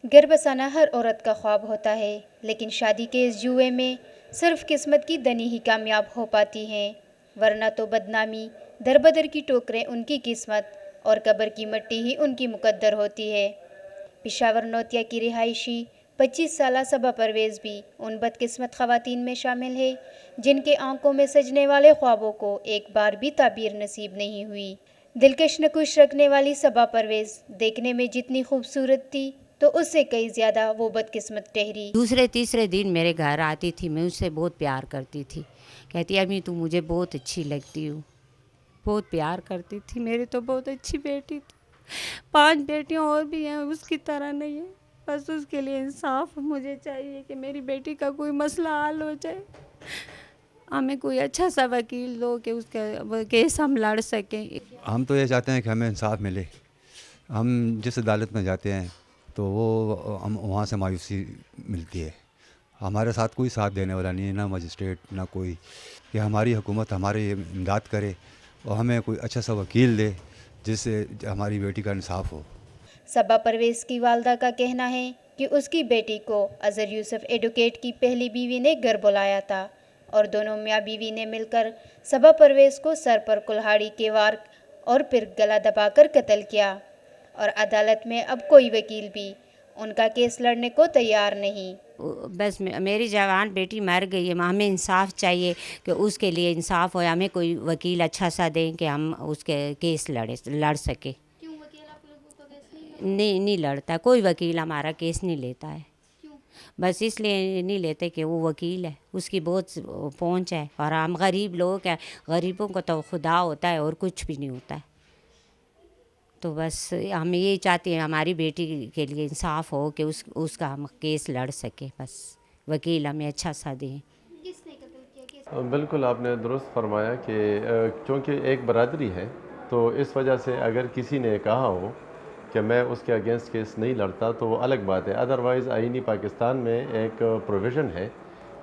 گھر بسانا ہر عورت کا خواب ہوتا ہے، لیکن شادی کے اس جوئے میں صرف قسمت کی دنی ہی کامیاب ہو پاتی ہیں، ورنہ تو بدنامی، در بدر کی ٹوکریں ان کی قسمت اور قبر کی مٹی ہی ان کی مقدر ہوتی ہے۔ پشاور نوتیا کی رہائشی 25 سالہ صبا پرویز بھی ان بدقسمت خواتین میں شامل ہے جن کے آنکھوں میں سجنے والے خوابوں کو ایک بار بھی تعبیر نصیب نہیں ہوئی۔ دلکش نکوش رکھنے والی صبا پرویز دیکھنے میں جتنی خوبصورت تھی تو اس سے کئی زیادہ وہ بدقسمت ٹھہری۔ دوسرے تیسرے دن میرے گھر آتی تھی، میں اس سے بہت پیار کرتی تھی، کہتی امی تو مجھے بہت اچھی لگتی ہو، بہت پیار کرتی تھی، میری تو بہت اچھی بیٹی تھی۔ 5 بیٹیاں اور بھی ہیں، اس کی طرح نہیں ہے، بس اس کے لیے انصاف مجھے چاہیے کہ میری بیٹی کا کوئی مسئلہ حل ہو جائے، ہمیں کوئی اچھا سا وکیل دو کہ اس کا کیس ہم لڑ سکیں۔ ہم تو یہ چاہتے ہیں کہ ہمیں انصاف ملے۔ ہم جس عدالت میں جاتے ہیں تو وہ ہم وہاں سے مایوسی ملتی ہے، ہمارے ساتھ کوئی ساتھ دینے والا نہیں ہے، نہ مجسٹریٹ نہ کوئی، کہ ہماری حکومت ہماری امداد کرے اور ہمیں کوئی اچھا سا وکیل دے جس سے ہماری بیٹی کا انصاف ہو۔ صبا پرویز کی والدہ کا کہنا ہے کہ اس کی بیٹی کو اظہر یوسف ایڈوکیٹ کی پہلی بیوی نے گھر بلایا تھا اور دونوں میاں بیوی نے مل کر صبا پرویز کو سر پر کلہاڑی کے وار اور پھر گلا دبا کر قتل کیا، اور عدالت میں اب کوئی وکیل بھی ان کا کیس لڑنے کو تیار نہیں۔ بس میری جوان بیٹی مر گئی ہے، ہمیں انصاف چاہیے کہ اس کے لیے انصاف ہو، ہمیں کوئی وکیل اچھا سا دیں کہ ہم اس کے کیس لڑ سکے۔ نہیں لڑتا، کوئی وکیل ہمارا کیس نہیں لیتا ہے، بس اس لیے نہیں لیتے کہ وہ وکیل ہے، اس کی بہت پہنچ ہے، اور ہم غریب لوگ ہیں، غریبوں کو تو خدا ہوتا ہے اور کچھ بھی نہیں ہوتا ہے، تو بس ہم یہی چاہتے ہیں ہماری بیٹی کے لیے انصاف ہو کہ اس کا ہم کیس لڑ سکیں، بس وکیل ہمیں اچھا سا دیں۔ بالکل آپ نے درست فرمایا کہ چونکہ ایک برادری ہے تو اس وجہ سے اگر کسی نے کہا ہو کہ میں اس کے اگینسٹ کیس نہیں لڑتا تو وہ الگ بات ہے، ادروائز آئینی پاکستان میں ایک پروویژن ہے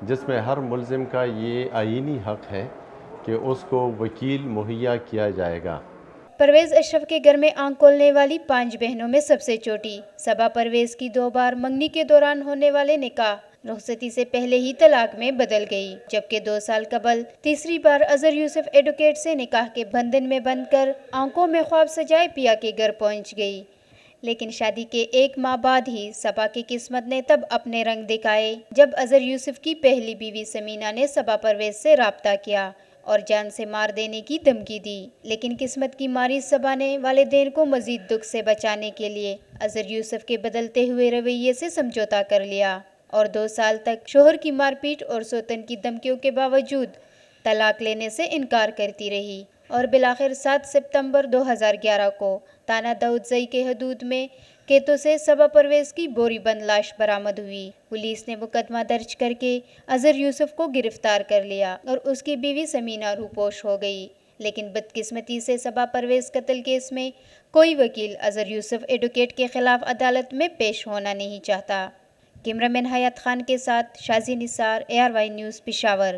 جس میں ہر ملزم کا یہ آئینی حق ہے کہ اس کو وکیل مہیا کیا جائے گا۔ پرویز اشرف کے گھر میں آنکھ کھولنے والی 5 بہنوں میں سب سے چھوٹی صبا پرویز کی 2 بار منگنی کے دوران ہونے والے نکاح رخصتی سے پہلے ہی طلاق میں بدل گئی، جبکہ 2 سال قبل تیسری بار اظہر یوسف ایڈوکیٹ سے نکاح کے بندھن میں بندھ کر آنکھوں میں خواب سجائے پیا کے گھر پہنچ گئی، لیکن شادی کے 1 ماہ بعد ہی صبا کی قسمت نے تب اپنے رنگ دکھائے جب اظہر یوسف کی پہلی بیوی سمینہ نے صبا پرویز سے رابطہ کیا اور جان سے مار دینے کی دھمکی دی، لیکن قسمت کی ماری صبا نے والدین کو مزید دکھ سے بچانے کے لیے اظہر یوسف کے بدلتے ہوئے رویے سے سمجھوتا کر لیا اور 2 سال تک شوہر کی مار پیٹ اور سوتن کی دھمکیوں کے باوجود طلاق لینے سے انکار کرتی رہی، اور بالآخر 7 ستمبر 2011 کو تانہ داؤد زئی کے حدود میں کیتو سے صبا پرویز کی بوری بند لاش برآمد ہوئی۔ پولیس نے مقدمہ درج کر کے اظہر یوسف کو گرفتار کر لیا اور اس کی بیوی سمینہ روپوش ہو گئی، لیکن بدقسمتی سے صبا پرویز قتل کیس میں کوئی وکیل اظہر یوسف ایڈوکیٹ کے خلاف عدالت میں پیش ہونا نہیں چاہتا۔ کیمرہ مین حیات خان کے ساتھ شازی نثار، ARY نیوز، پشاور۔